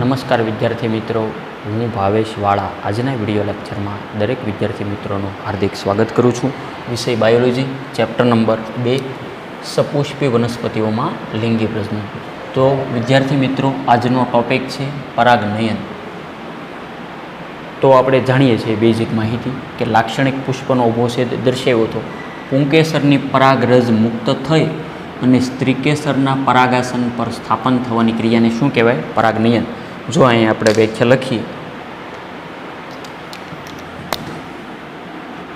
નમસ્કાર વિદ્યાર્થી મિત્રો, હું ભાવેશ વાળા આજના વિડીયો લેક્ચરમાં દરેક વિદ્યાર્થી મિત્રોનું હાર્દિક સ્વાગત કરું છું. વિષય બાયોલોજી, ચેપ્ટર નંબર 2, સપુષ્પી વનસ્પતિઓમાં લિંગી પ્રજનન. તો વિદ્યાર્થી મિત્રો, આજનો ટોપિક છે પરાગનયન. તો આપણે જાણીએ છીએ બેઝિક માહિતી કે લાક્ષણિક પુષ્પનો ઊભો છેદ દર્શાવ્યો હતો. પુંકેસરની પરાગરજ મુક્ત થઈ અને સ્ત્રીકેસરના પરાગાસન પર સ્થાપન થવાની ક્રિયાને શું કહેવાય? પરાગનયન. જો અહીં આપણે વ્યાખ્યા લખીએ,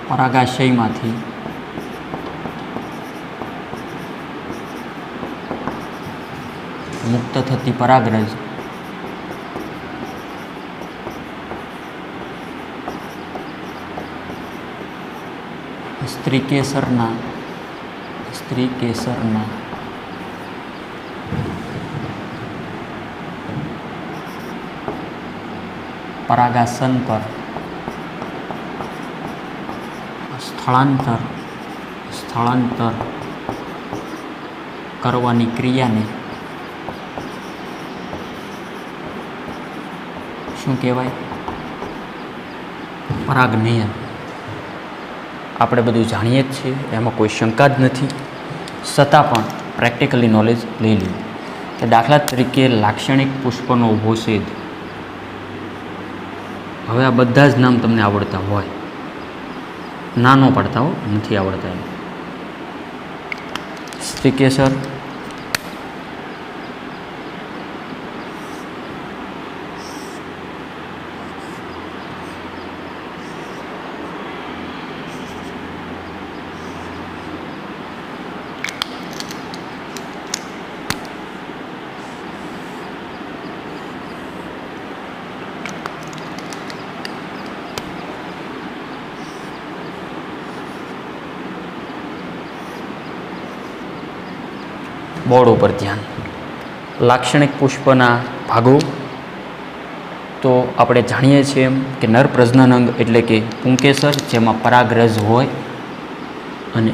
પરાગાશયમાંથી મુક્ત થતી પરાગરજ સ્ત્રીકેસરના પરાગાસન પર સ્થળાંતર કરવાની ક્રિયાને શું કહેવાય? પરાગનયન. આપણે બધું જાણીએ જ છીએ, એમાં કોઈ શંકા જ નથી. છતાં પણ પ્રેક્ટિકલી નોલેજ લઈ લઈએ કે દાખલા તરીકે લાક્ષણિક પુષ્પનો ઊભો છેદ. હવે આ બધા જ નામ તમને આવડતા હોય, નાનો પડતા હો, નથી આવડતા એમ. સ્ત્રીકેસર, બોર્ડ ઉપર ધ્યાન. લાક્ષણિક પુષ્પના ભાગો તો આપણે જાણીએ છીએ એમ કે નર પ્રજનન અંગ એટલે કે પુંકેસર, જેમાં પરાગરજ હોય, અને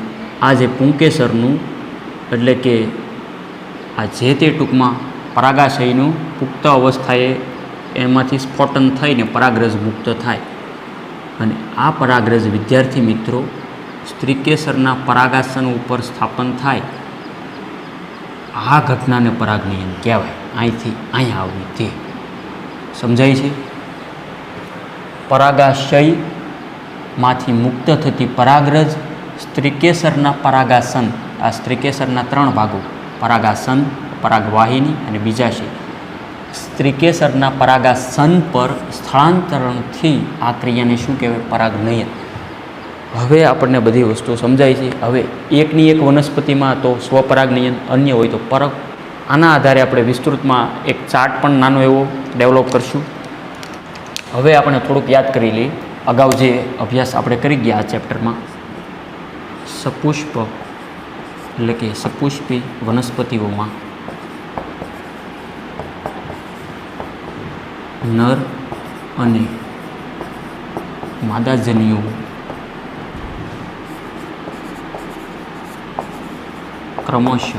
આ જે પુંકેસરનું એટલે કે આ જે તે ટૂંકમાં પરાગાશયનું પુખ્ત અવસ્થાએ એમાંથી સ્ફોટન થઈને પરાગરજ મુક્ત થાય, અને આ પરાગરજ વિદ્યાર્થી મિત્રો સ્ત્રીકેસરના પરાગાસન ઉપર સ્થાપન થાય, આ ઘટનાને પરાગનયન કહેવાય. અહીંથી અહીંયા આવવી તે સમજાય છે? પરાગાશયમાંથી મુક્ત થતી પરાગરજ સ્ત્રીકેસરના પરાગાસન, આ સ્ત્રીકેસરના 3 ભાગો, પરાગાસન, પરાગવાહિની અને બીજાશય, સ્ત્રીકેસરના પરાગાસન પર સ્થળાંતરણથી આ ક્રિયાને શું કહેવાય? પરાગનયન. હવે આપણને બધી વસ્તુ સમજાય છે. હવે એકની એક વનસ્પતિમાં તો સ્વપરાગનયન, અન્ય હોય તો પરગ. આના આધારે આપણે વિસ્તૃતમાં એક ચાર્ટ પણ નાનો એવો ડેવલપ કરશું. હવે આપણે થોડુંક યાદ કરી લઈએ અગાઉ જે અભ્યાસ આપણે કરી ગયા આ ચેપ્ટરમાં. સપુષ્પ એટલે કે સપુષ્પી વનસ્પતિઓમાં નર અને માદાજન્યુઓ ક્રમશઃ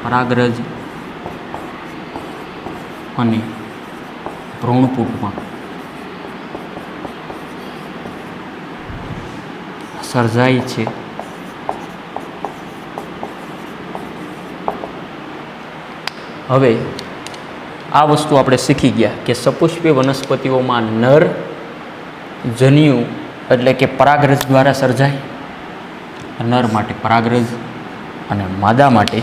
પરાગરજ અને ભ્રૂણપૂટમાં સર્જાય છે. હવે આ વસ્તુ આપણે શીખી ગયા કે સપુષ્પી વનસ્પતિઓમાં નર જન્યુ એટલે કે પરાગરજ દ્વારા સર્જાય, નર માટે પરાગરજ અને માદા માટે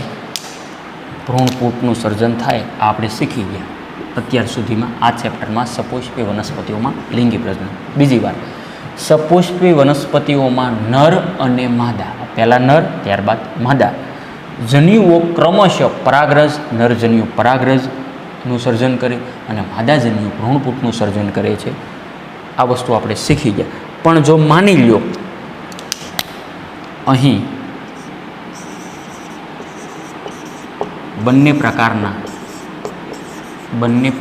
ભ્રૂણપૂટનું સર્જન થાય. આ આપણે શીખી ગયા અત્યાર સુધીમાં આ ચેપ્ટરમાં સપુષ્પી વનસ્પતિઓમાં લિંગી પ્રજનન. બીજી વાર, સપુષ્પી વનસ્પતિઓમાં નર અને માદા, પહેલાં નર ત્યારબાદ માદા જન્યુઓ ક્રમશઃ પરાગરજ, નરજન્યુ પરાગરજનું સર્જન કરે અને માદાજન્યુ ભ્રૂણપૂટનું સર્જન કરે છે. આ વસ્તુ આપણે શીખી ગયા. પણ જો માની લ્યો અહીં બંને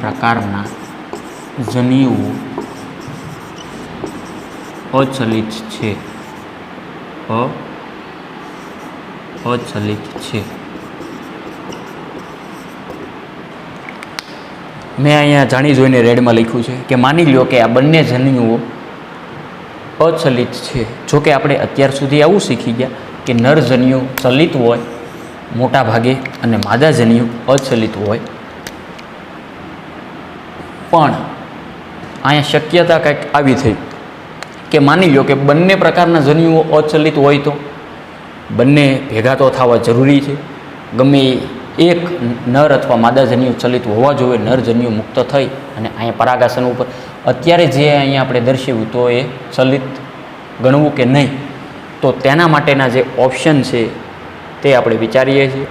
પ્રકારના જન્યુઓ અચલિત છે, અચલિત છે. મેં અહીંયા જાણી જોઈને રેડમાં લખ્યું છે કે માની લો કે આ બંને જન્યુઓ અચલિત છે. જો કે આપણે અત્યાર સુધી આવું શીખી ગયા કે નરજન્યુ ચલિત હોય મોટા ભાગે અને માદાજન્યુ અચલિત હોય, પણ અહીંયા શક્યતા કંઈક આવી થઈ કે માની લો કે બંને પ્રકારના જન્યુઓ અચલિત હોય તો બંને ભેગા તો થવા જરૂરી છે. ગમે એક નર અથવા માદાજન્યુ ચલિત હોવા જોઈએ, નરજન્યુ મુક્ત થઈ અને અહીંયા પરાગાસન ઉપર અત્યારે જે અહીંયા આપણે દર્શાવ્યું તો એ ચલિત ગણવું કે નહીં, તો તેના માટેના જે ઓપ્શન છે તે આપણે વિચારીએ છીએ.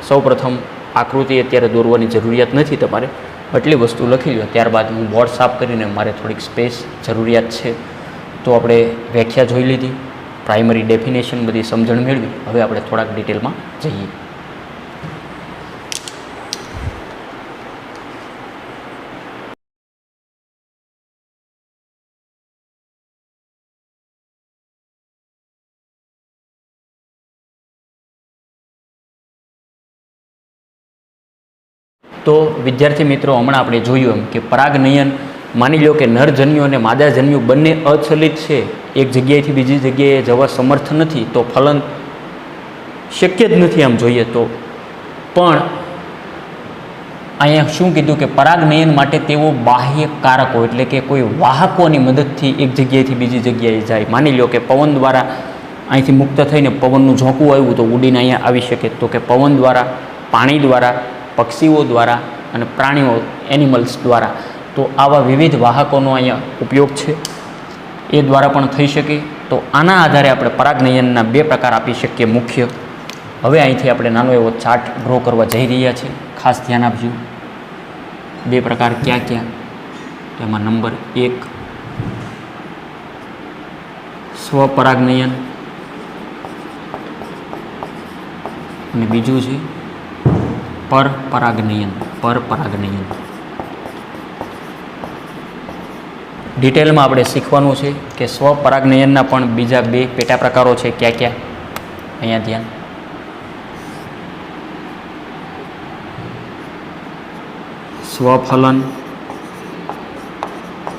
સૌપ્રથમ આકૃતિ અત્યારે દોરવાની જરૂરિયાત નથી, તમારે આટલી વસ્તુ લખી લો. ત્યારબાદ હું બોર્ડ સાફ કરીને મારે થોડીક સ્પેસ જરૂરિયાત છે, તો આપણે વ્યાખ્યા જોઈ લીધી, પ્રાઇમરી ડેફિનેશન બધી સમજણ મેળવી. હવે આપણે થોડાક ડિટેલમાં જઈએ. તો વિદ્યાર્થી મિત્રો, હમણાં આપણે જોયું એમ કે પરાગનયન માની લો કે નરજન્યુ અને માદાજન્યુ બંને અચલિત છે, એક જગ્યાએથી બીજી જગ્યાએ જવા સમર્થ નથી, તો ફલન શક્ય જ નથી આમ જોઈએ તો. પણ અહીંયા શું કીધું કે પરાગનયન માટે તેઓ બાહ્ય કારકો એટલે કે કોઈ વાહકોની મદદથી એક જગ્યાએથી બીજી જગ્યાએ જાય. માની લો કે પવન દ્વારા અહીંથી મુક્ત થઈને પવનનું ઝોકું આવ્યું તો ઉડીને અહીંયા આવી શકે, તો કે પવન દ્વારા, પાણી દ્વારા, પક્ષીઓ દ્વારા અને પ્રાણીઓ એનિમલ્સ દ્વારા. તો આવા વિવિધ વાહકોનો અહીંયા ઉપયોગ છે, એ દ્વારા પણ થઈ શકે. તો આના આધારે આપણે પરાગનયનના બે પ્રકાર આપી શકીએ મુખ્ય. હવે અહીંથી આપણે નાનો એવો ચાર્ટ ડ્રો કરવા જઈ રહ્યા છીએ, ખાસ ધ્યાન આપજો. બે પ્રકાર ક્યાં ક્યાં? તેમાં નંબર 1 સ્વપરાગનયન અને બીજું છે પરપરાગનયન. પરપરાગનયન ડિટેલમાં આપણે શીખવાનું છે કે સ્વપરાગનયનના પણ બીજા બે પેટા પ્રકારો છે. ક્યાં ક્યાં? અહીંયા ધ્યાન. સ્વફલન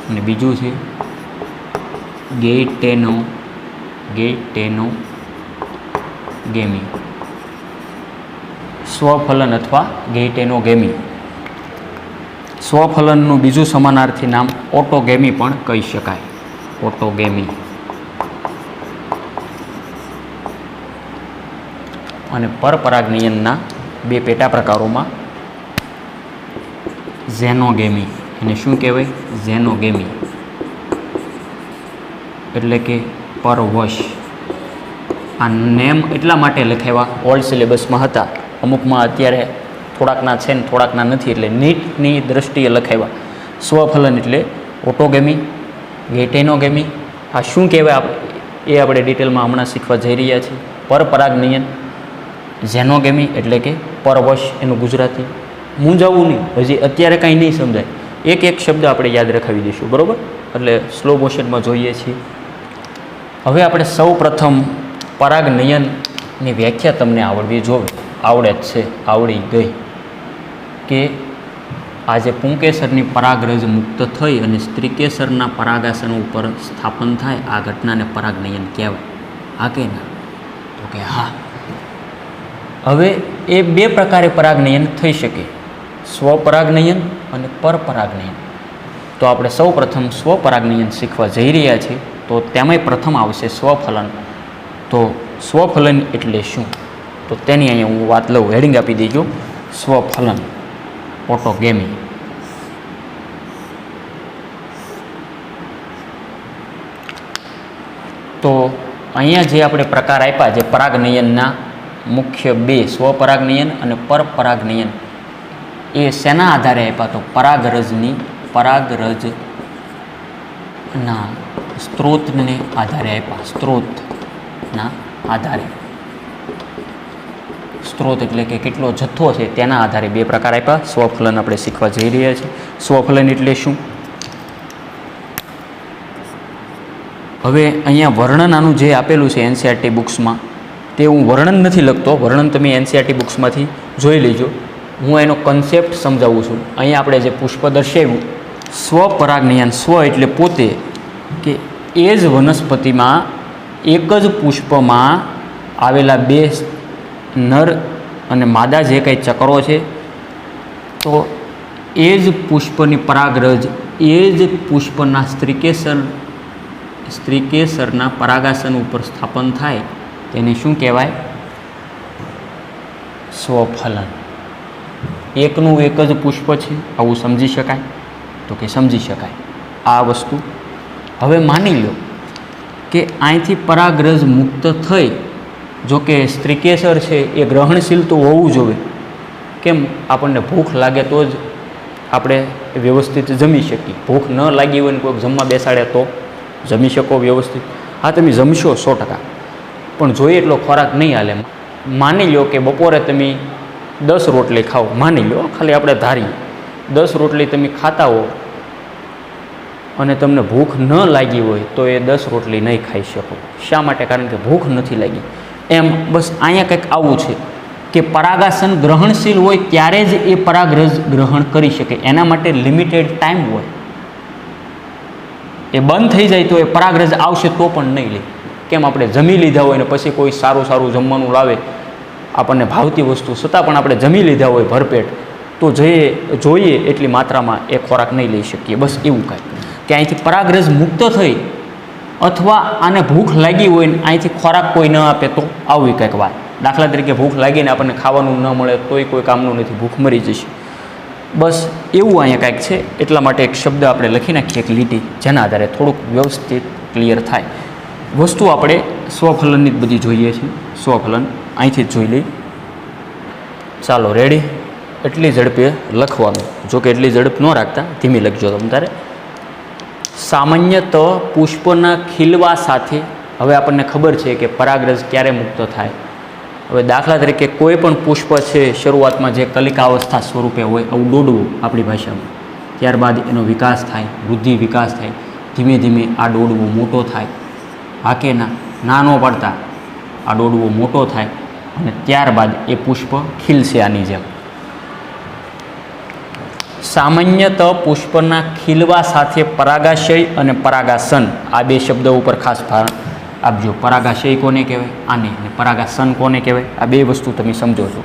અને બીજું છે ગેઇટેનોગેમી. સ્વફલન અથવા ગેઇટેનોગેમી. સ્વફલનનું બીજું સમાનાર્થી નામ ઓટોગેમી પણ કહી શકાય. ઓટોગેમી. અને પરપરાગનયનના બે પેટા પ્રકારોમાં ઝેનોગેમી. એને શું કહેવાય? ઝેનોગેમી એટલે કે પરવશ. આ નેમ એટલા માટે લખાવ્યા, ઓલ્ડ સિલેબસમાં હતા, અમુકમાં અત્યારે થોડાકના છે ને થોડાકના નથી, એટલે નીટની દ્રષ્ટિએ લખાવ્યા. સ્વફલન એટલે ઓટોગેમી, ગેઇટેનોગેમી. આ શું કહેવાય એ આપણે ડિટેલમાં હમણાં શીખવા જઈ રહ્યા છીએ. પરપરાગનયન ઝેનોગેમી એટલે કે પરવશ, એનું ગુજરાતી. મૂંઝાવવું નહીં, હજી અત્યારે કાંઈ નહીં સમજાય, એક એક શબ્દ આપણે યાદ રખાવી દઈશું, બરાબર? એટલે સ્લો મોશનમાં જોઈએ છીએ. હવે આપણે સૌ પ્રથમ પરાગનયનની વ્યાખ્યા તમને આવડવી જોઈએ. આવડે જ છે, આવડી ગઈ કે આજે પુંકેસરની પરાગરજ મુક્ત થઈ અને સ્ત્રીકેસરના પરાગાસન ઉપર સ્થાપન થાય, આ ઘટનાને પરાગનયન કહેવાય. હા કે ના? તો કે હા. હવે એ બે પ્રકારે પરાગનયન થઈ શકે, સ્વપરાગનયન અને પરપરાગનયન. તો આપણે સૌ પ્રથમ સ્વપરાગનયન શીખવા જઈ રહ્યા છીએ. તો તેમાંય પ્રથમ આવશે સ્વફલન. તો સ્વફલન એટલે શું? તો તેની અહીંયા હું વાત લઉં, હેડિંગ આપી દેજો, સ્વફલન ઓટોગેમી. તો અહીંયા જે આપણે પ્રકાર આપ્યા, જે પરાગનયનના મુખ્ય બે, સ્વપરાગનયન અને પરપરાગનયન, એ શેના આધારે આપ્યા? તો પરાગરજના સ્ત્રોતને આધારે આપ્યા. સ્ત્રોતના આધારે. સ્ત્રોત એટલે કે કેટલો જથ્થો છે તેના આધારે બે પ્રકાર આપ્યા. સ્વફલન આપણે શીખવા જઈ રહ્યા છીએ. સ્વફલન એટલે શું? હવે અહીંયા વર્ણન આનું જે આપેલું છે એનસીઈઆરટી બુક્સમાં, તે હું વર્ણન નથી લખતો, વર્ણન તમે એનસીઈઆરટી બુક્સમાંથી જોઈ લેજો. હું એનો કન્સેપ્ટ સમજાવું છું. અહીં આપણે જે પુષ્પ દર્શાવ્યું, સ્વપરાગનયન, સ્વ એટલે પોતે, કે એ જ વનસ્પતિમાં એક જ પુષ્પમાં આવેલા બે નર અને માદા જે કંઈ ચક્રો છે, તો એ જ પુષ્પની પરાગરજ એ જ પુષ્પના સ્ત્રીકેસરના પરાગાસન ઉપર સ્થાપન થાય તેને શું કહેવાય? સ્વફલન. એકનું એક જ પુષ્પ છે, આવું સમજી શકાય? તો કે સમજી શકાય આ વસ્તુ. હવે માની લો કે અહીંથી પરાગરજ મુક્ત થઈ, જો કે સ્ત્રીકેસર છે એ ગ્રહણશીલ તો હોવું જોઈએ. કેમ? આપણને ભૂખ લાગે તો જ આપણે વ્યવસ્થિત જમી શકીએ. ભૂખ ન લાગી હોય ને કોઈક જમવા બેસાડે તો જમી શકો વ્યવસ્થિત? હા, તમે જમશો 100%, પણ જોઈએ એટલો ખોરાક નહીં હાલે. માની લો કે બપોરે તમે 10 રોટલી ખાઓ, માની લો, ખાલી આપણે ધારીએ 10 રોટલી તમે ખાતા હો અને તમને ભૂખ ન લાગી હોય તો એ 10 રોટલી નહીં ખાઈ શકો. શા માટે? કારણ કે ભૂખ નથી લાગી. એમ બસ અહીંયા કંઈક આવું છે કે પરાગાસન ગ્રહણશીલ હોય ત્યારે જ એ પરાગરજ ગ્રહણ કરી શકે. એના માટે લિમિટેડ ટાઈમ હોય. એ બંધ થઈ જાય તો એ પરાગરજ આવશે તો પણ નહીં લે. કેમ? આપણે જમી લીધા હોય ને પછી કોઈ સારું જમવાનું લાવે, આપણને ભાવતી વસ્તુ, છતાં પણ આપણે જમી લીધા હોય ભરપેટ, તો જોઈએ એટલી માત્રામાં એ ખોરાક નહીં લઈ શકીએ. બસ એવું કાંઈ કે અહીંથી પરાગરજ મુક્ત થઈ, અથવા આને ભૂખ લાગી હોય ને અહીંથી ખોરાક કોઈ ન આપે તો આવી કંઈક વાત. દાખલા તરીકે ભૂખ લાગીને આપણને ખાવાનું ન મળે તોય કોઈ કામનું નથી, ભૂખ મરી જશે. બસ એવું અહીંયા કાંઈક છે. એટલા માટે એક શબ્દ આપણે લખી નાખીએ, એક લીટી, જેના આધારે થોડુંક વ્યવસ્થિત ક્લિયર થાય. વસ્તુ આપણે સ્વફલનની જ બધી જોઈએ છે. સ્વફલન અહીંથી જ જોઈ લઈ. ચાલો, રેડી? એટલી ઝડપે લખવાનું. જો કે એટલી ઝડપ ન રાખતા, ધીમી લખજો તમે તારે. સામાન્યત પુષ્પના ખીલવા સાથે, હવે આપણને ખબર છે કે પરાગરજ ક્યારે મુક્ત થાય. હવે દાખલા તરીકે કોઈ પણ પુષ્પ છે શરૂઆતમાં જે કલિકાવસ્થા સ્વરૂપે હોય, આવું દોડવું આપણી ભાષામાં, ત્યારબાદ એનો વિકાસ થાય, વૃદ્ધિ વિકાસ થાય, ધીમે ધીમે આ દોડવો મોટો થાય. હા કે ના? નાનો પડતા આ દોડવો મોટો થાય અને ત્યારબાદ એ પુષ્પ ખીલશે આની જેમ. સામાન્યત પુષ્પના ખીલવા સાથે પરાગાશય અને પરાગાસન, આ બે શબ્દો ઉપર ખાસ ભાર આપજો. પરાગાશય કોને કહેવાય? આને. અને પરાગાસન કોને કહેવાય? આ બે વસ્તુ તમે સમજો છો.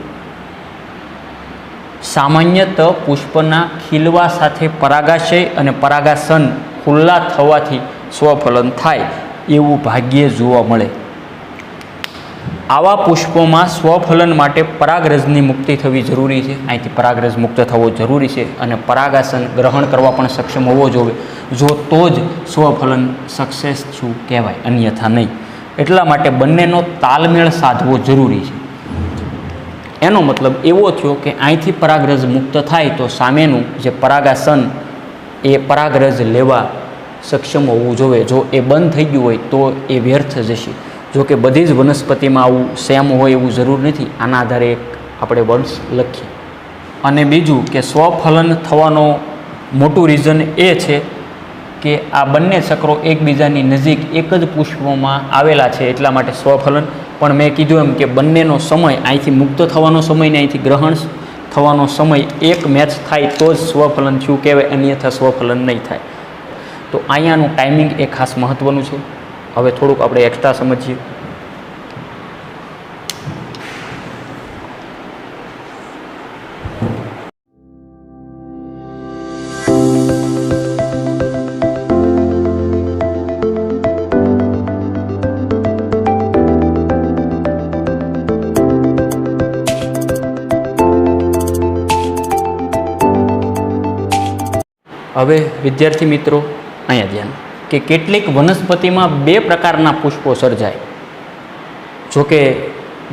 સામાન્યત પુષ્પના ખીલવા સાથે પરાગાશય અને પરાગાસન ખુલ્લા થવાથી સ્વફલન થાય એવું ભાગ્યે જોવા મળે. આવા પુષ્પોમાં સ્વફલન માટે પરાગરજની મુક્તિ થવી જરૂરી છે. અહીંથી પરાગરજ મુક્ત થવો જરૂરી છે અને પરાગાસન ગ્રહણ કરવા પણ સક્ષમ હોવો જોઈએ. જો તો જ સ્વફલન સક્સેસ શું કહેવાય, અન્યથા નહીં. એટલા માટે બંનેનો તાલમેળ સાધવો જરૂરી છે. એનો મતલબ એવો થયો કે અહીંથી પરાગરજ મુક્ત થાય તો સામેનું જે પરાગાસન એ પરાગરજ લેવા સક્ષમ હોવું જોઈએ. જો એ બંધ થઈ ગયું હોય તો એ વ્યર્થ જશે. જો કે બધી જ વનસ્પતિમાં આવું સેમ હોય એવું જરૂર નથી. આના આધારે એક આપણે વર્ડ્સ લખીએ. અને બીજું કે સ્વફલન થવાનો મોટું રીઝન એ છે કે આ બંને ચક્રો એકબીજાની નજીક એક જ પુષ્પમાં આવેલા છે, એટલા માટે સ્વફલન. પણ મેં કીધું એમ કે બંનેનો સમય, અહીંથી મુક્ત થવાનો સમય ને અહીંથી ગ્રહણ થવાનો સમય એક મેચ થાય તો જ સ્વફલન થયું કહેવાય, અન્યથા સ્વફલન નહીં થાય. તો અહીંયાનું ટાઈમિંગ એ ખાસ મહત્ત્વનું છે. હવે થોડુંક આપણે એક્સ્ટ્રા સમજીએ. હવે વિદ્યાર્થી મિત્રો અહીંયા ધ્યાન કે કેટલીક વનસ્પતિમાં બે પ્રકારના પુષ્પો સર્જાય. જોકે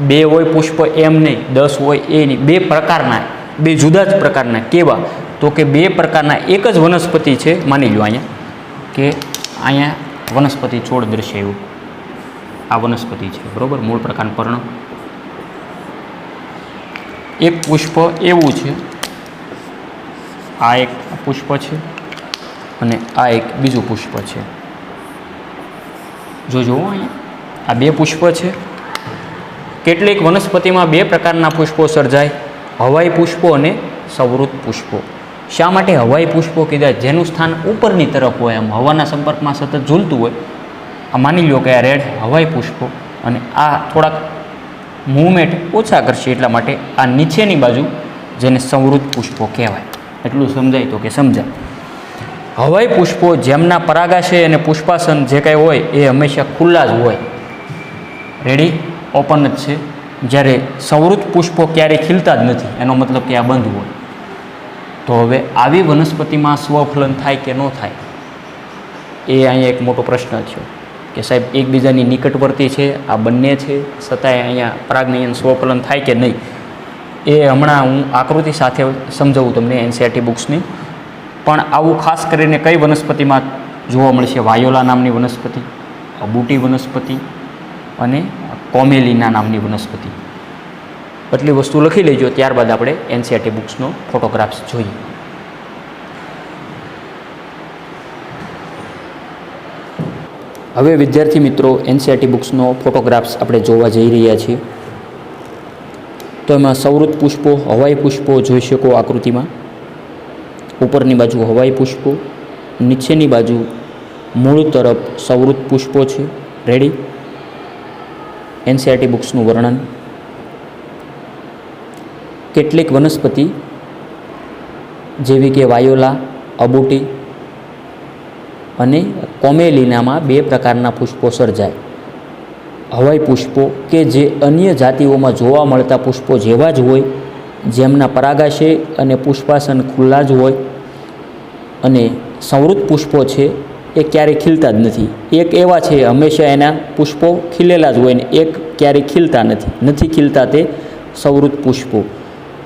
બે હોય પુષ્પ એમ નહીં, 10 હોય એ નહીં, બે પ્રકારના, બે જુદા જ પ્રકારના. કેવા? તો કે બે પ્રકારના એક જ વનસ્પતિ છે. માની લો અહીંયા કે અહીંયા વનસ્પતિ છોડ દર્શાવ્યું, આ વનસ્પતિ છે બરાબર, મૂળ પ્રકારનું પર્ણ. એક પુષ્પ એવું છે, આ એક પુષ્પ છે અને આ એક બીજું પુષ્પ છે. જોજો અહીંયા આ બે પુષ્પ છે. કેટલીક વનસ્પતિમાં બે પ્રકારના પુષ્પો સર્જાય. હવાઈ પુષ્પો અને સંવૃત પુષ્પો. શા માટે હવાઈ પુષ્પો કીધા? જેનું સ્થાન ઉપરની તરફ હોય, આમ હવાના સંપર્કમાં સતત ઝૂલતું હોય. આ માની લો કે આ રેડ હવાઈ પુષ્પો અને આ થોડાક મૂવમેન્ટ ઓછા કરશે, એટલા માટે આ નીચેની બાજુ જેને સંવૃત પુષ્પો કહેવાય. એટલું સમજાય તો કે સમજાય. હવાઈ પુષ્પો જેમના પરાગાશય અને પુષ્પાસન જે કાંઈ હોય એ હંમેશા ખુલ્લા જ હોય, રેડી ઓપન જ છે. જ્યારે સંવૃત પુષ્પો ક્યારેય ખીલતા જ નથી, એનો મતલબ કે આ બંધ હોય. તો હવે આવી વનસ્પતિમાં સ્વફલન થાય કે ન થાય, એ અહીંયા એક મોટો પ્રશ્ન છે કે સાહેબ એકબીજાની નિકટવર્તી છે આ બંને છે, છતાંય અહીંયા પરાગનયન સ્વફલન થાય કે નહીં, એ હમણાં હું આકૃતિ સાથે સમજાવું તમને એનસીઈઆરટી બુક્સની. પણ આવું ખાસ કરીને કઈ વનસ્પતિમાં જોવા મળશે? વાયોલા નામની વનસ્પતિ, બુટી વનસ્પતિ અને કોમેલિના નામની વનસ્પતિ. એટલી વસ્તુ લખી લેજો, ત્યારબાદ આપણે એનસીઈઆરટી બુક્સનો ફોટોગ્રાફ્સ જોઈએ. હવે વિદ્યાર્થી મિત્રો એનસીઈઆરટી બુક્સનો ફોટોગ્રાફ્સ આપણે જોવા જઈ રહ્યા છીએ. તો એમાં સંવૃત પુષ્પો, હવાઈ પુષ્પો જોઈ શકો આકૃતિમાં. ઉપરની બાજુ હવાઈ પુષ્પો, નીચેની બાજુ મૂળ તરફ સંવૃત પુષ્પો છે. રેડી? એનસીઈઆરટી બુક્સનું વર્ણન. કેટલીક વનસ્પતિ જેવી કે વાયોલા, અબુટી અને કોમેલિનામાં 2 પ્રકારના પુષ્પો સર્જાય. હવાઈ પુષ્પો કે જે અન્ય જાતિઓમાં જોવા મળતા પુષ્પો જેવા જ હોય, જેમના પરાગાશય અને પુષ્પાસન ખુલ્લા જ હોય. અને સંવૃત પુષ્પો છે એ ક્યારેય ખીલતા જ નથી. એક એવા છે હંમેશા એના પુષ્પો ખીલેલા જ હોય ને એક ક્યારેય ખીલતા નથી ખીલતા, તે સંવૃત પુષ્પો.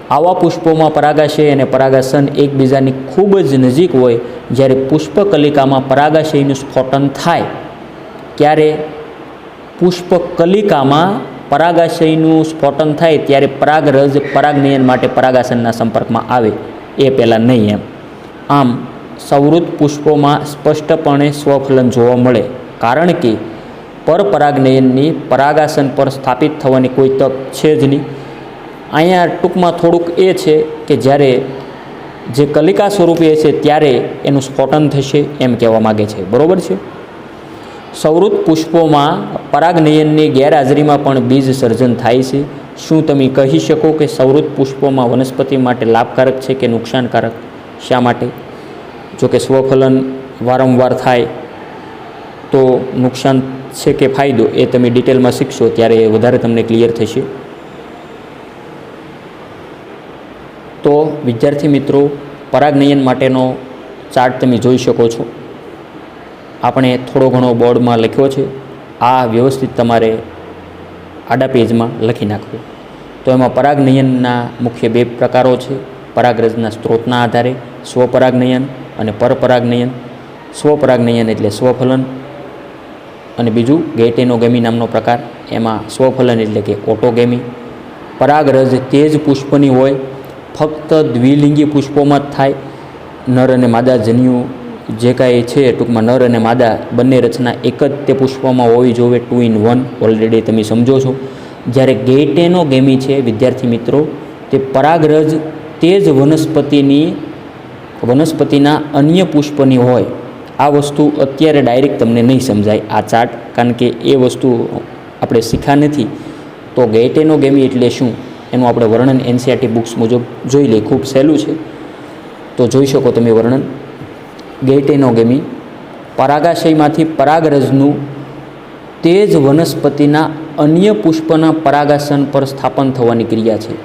આવા પુષ્પોમાં પરાગાશય અને પરાગાસન એકબીજાની ખૂબ જ નજીક હોય. જ્યારે પુષ્પકલિકામાં પરાગાશયનું સ્ફોટન થાય ત્યારે પુષ્પકલિકામાં પરાગાશયનું સ્ફોટન થાય ત્યારે પરાગરજ પરાગનયન માટે પરાગાસનના સંપર્કમાં આવે, એ પહેલાં નહીં એમ. આમ સંવૃત પુષ્પોમાં સ્પષ્ટપણે સ્વફલન જોવા મળે, કારણ કે પરપરાગનયનની પરાગાસન પર સ્થાપિત થવાની કોઈ તક છે જ નહીં. અહીંયા ટૂંકમાં થોડુંક એ છે કે જ્યારે જે કલિકા સ્વરૂપે છે ત્યારે એનું સ્ફોટન થશે એમ કહેવા માગે છે. બરાબર છે? સંવૃત પુષ્પોમાં પરાગનયનની ગેરહાજરીમાં પણ બીજ સર્જન થાય છે. શું તમે કહી શકો કે સંવૃત પુષ્પોમાં વનસ્પતિ માટે લાભકારક છે કે નુકસાનકારક? શા માટે? જો કે સ્વફલન વારંવાર થાય તો નુકસાન છે કે ફાયદો, એ તમે ડિટેલમાં શીખશો ત્યારે વધારે તમને ક્લિયર થશે. તો વિદ્યાર્થી મિત્રો, પરાગનયન માટેનો ચાર્ટ તમે જોઈ શકો છો. આપણે થોડો ઘણો બોર્ડમાં લખ્યો છે, આ વ્યવસ્થિત તમારે આડા પેજમાં લખી નાખવો. તો એમાં પરાગનયનના મુખ્ય 2 પ્રકારો છે. પરાગરજના સ્ત્રોતના આધારે સ્વપરાગનયન અને પરપરાગનયન. સ્વપરાગનયન એટલે સ્વફલન, અને બીજું ગેટેનોગેમી નામનો પ્રકાર, એમાં સ્વફલન એટલે કે ઓટોગેમી. પરાગરજ તે જ પુષ્પની હોય, ફક્ત દ્વિલિંગી પુષ્પોમાં જ થાય. નર અને માદા જન્યુ જે કાંઈ છે, ટૂંકમાં નર અને માદા બંને રચના એક જ તે પુષ્પમાં હોવી જોઈએ, 2 in 1. ઓલરેડી તમે સમજો છો. જ્યારે ગેટેનોગેમી છે વિદ્યાર્થી મિત્રો, તે પરાગરજ તે જ વનસ્પતિના અન્ય પુષ્પની હોય. આ વસ્તુ અત્યારે ડાયરેક્ટ તમને નહીં સમજાય આ ચાર્ટ, કારણ કે એ વસ્તુ આપણે શીખ્યા નથી. તો ગેટેનોગેમી એટલે શું એનું આપણે વર્ણન એનસીઈઆરટી બુક્સ મુજબ જોઈ લઈએ. ખૂબ સહેલું છે, તો જોઈ શકો તમે વર્ણન. ગેટેનોગેમી પરાગાશયમાંથી પરાગરજનું તે જ વનસ્પતિના અન્ય પુષ્પના પરાગાસન પર સ્થાપન થવાની ક્રિયા છે.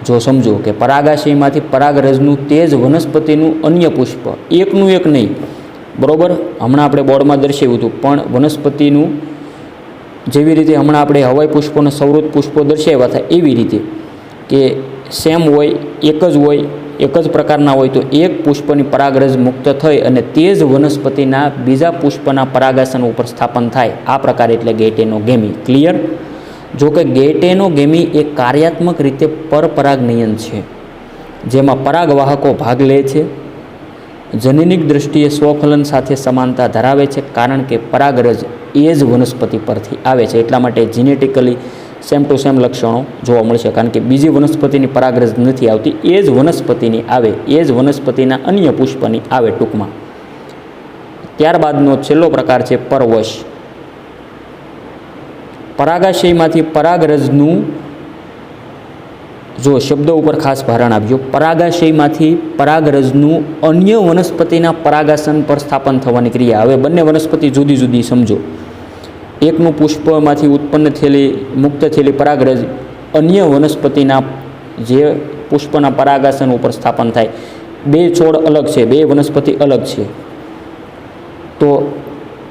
જો સમજો કે પરાગાશયમાંથી પરાગરજનું તે જ વનસ્પતિનું અન્ય પુષ્પ, એકનું એક નહીં, બરાબર? હમણાં આપણે બોર્ડમાં દર્શાવ્યું હતું, પણ વનસ્પતિનું જેવી રીતે હમણાં આપણે હવાઈ પુષ્પોને સંવૃત પુષ્પો દર્શાવ્યા હતા, એવી રીતે કે સેમ હોય, એક જ હોય, એક જ પ્રકારના હોય, તો એક પુષ્પની પરાગરજ મુક્ત થઈ અને તે જ વનસ્પતિના બીજા પુષ્પના પરાગાસન ઉપર સ્થાપન થાય. આ પ્રકાર એટલે ગેટેનોગેમી. ક્લિયર? જો કે ગેટેનોગેમી એ કાર્યાત્મક રીતે પરપરાગનયન છે, જેમાં પરાગવાહકો ભાગ લે છે. જનનિક દૃષ્ટિએ સ્વફલન સાથે સમાનતા ધરાવે છે, કારણ કે પરાગરજ એ જ વનસ્પતિ પરથી આવે છે. એટલા માટે જીનેટિકલી સેમ ટુ સેમ લક્ષણો જોવા મળશે, કારણ કે બીજી વનસ્પતિની પરાગરજ નથી આવતી, એ જ વનસ્પતિની આવે, એ જ વનસ્પતિના અન્ય પુષ્પની આવે ટૂંકમાં. ત્યારબાદનો છેલ્લો પ્રકાર છે પરવશ. પરાગાશયમાંથી પરાગરજનું, જો શબ્દો ઉપર ખાસ ભારણ આપજો, પરાગાશયમાંથી પરાગરજનું અન્ય વનસ્પતિના પરાગાસન પર સ્થાપન થવાની ક્રિયા. હવે બંને વનસ્પતિ જુદી જુદી સમજો. એકનું પુષ્પમાંથી ઉત્પન્ન થયેલી મુક્ત થયેલી પરાગરજ અન્ય વનસ્પતિના જે પુષ્પના પરાગાસન ઉપર સ્થાપન થાય. બે છોડ અલગ છે, બે વનસ્પતિ અલગ છે. તો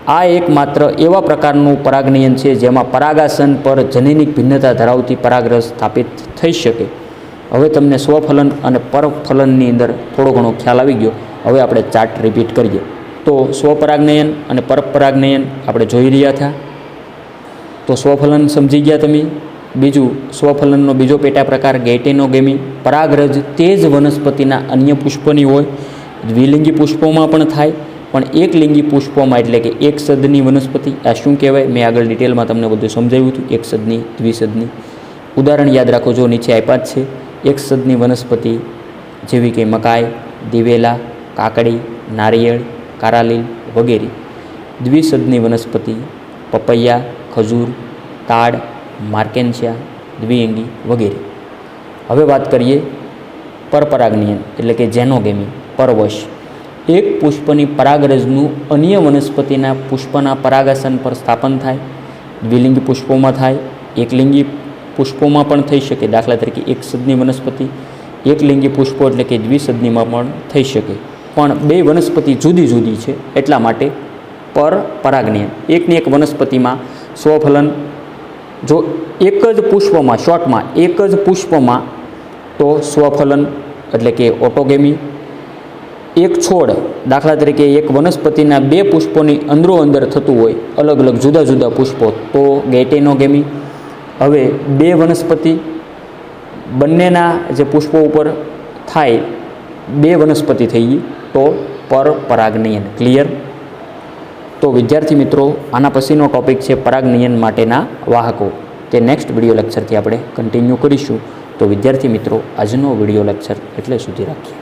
આ એકમાત્ર એવા પ્રકારનું પરાગનયન છે જેમાં પરાગાસન પર જનીનિક ભિન્નતા ધરાવતી પરાગરજ સ્થાપિત થઈ શકે. હવે તમને સ્વફલન અને પરફલનની અંદર થોડો ઘણો ખ્યાલ આવી ગયો. હવે આપણે ચાર્ટ રિપીટ કરીએ. તો સ્વપરાગનયન અને પરપરાગનયન આપણે જોઈ રહ્યા હતા. તો સ્વફલન સમજી ગયા તમે. બીજું, સ્વફલનનો બીજો પેટા પ્રકાર ગેઇટેનોગેમી. પરાગરજ તે જ વનસ્પતિના અન્ય પુષ્પની હોય. દ્વિલિંગી પુષ્પોમાં પણ થાય, પણ એકલિંગી પુષ્પોમાં, એટલે કે એક સદની વનસ્પતિ. આ શું કહેવાય મેં આગળ ડિટેલમાં તમને બધું સમજાવ્યું હતું. એક સદની, દ્વિસદની. ઉદાહરણ યાદ રાખો, જો નીચે આપ્યા જ છે. એક સદની વનસ્પતિ જેવી કે મકાઈ, દિવેલા, કાકડી, નારિયેળ, કારાલીલ વગેરે. દ્વિસદની વનસ્પતિ પપૈયા, ખજૂર, તાડ, માર્કેન્સિયા, દ્વિઅંગી વગેરે. હવે વાત કરીએ પરપરાગનયન એટલે કે જેનોગેમી, પરવશ. એક પુષ્પની પરાગરજનું અન્ય વનસ્પતિના પુષ્પના પરાગાસન પર સ્થાપન થાય. દ્વિલિંગી પુષ્પોમાં થાય, એકલિંગી પુષ્પોમાં પણ થઈ શકે. દાખલા તરીકે એક સદની વનસ્પતિ, એકલિંગી પુષ્પો એટલે કે દ્વિસદનીમાં પણ થઈ શકે. પણ બે વનસ્પતિ જુદી જુદી છે, એટલા માટે પરપરાગનયન. એકની એક વનસ્પતિમાં સ્વફલન, જો એક જ પુષ્પમાં, શોર્ટમાં એક જ પુષ્પમાં, તો સ્વફલન એટલે કે ઓટોગેમી. એક છોડ, દાખલા તરીકે એક વનસ્પતિના બે પુષ્પોની અંદરો અંદર થતું હોય, અલગ અલગ જુદા જુદા પુષ્પો, તો ગેઇટેનોગેમી. હવે બે વનસ્પતિ, બંનેના જે પુષ્પો ઉપર થાય, બે વનસ્પતિ થઈ ગઈ, તો પરપરાગનયન. ક્લિયર? તો વિદ્યાર્થી મિત્રો, આના પછીનો ટૉપિક છે પરાગનયન માટેના વાહકો. તે નેક્સ્ટ વિડીયો લેક્ચરથી આપણે કન્ટિન્યુ કરીશું. તો વિદ્યાર્થી મિત્રો, આજનો વિડીયો લેક્ચર એટલે સુધી રાખીએ.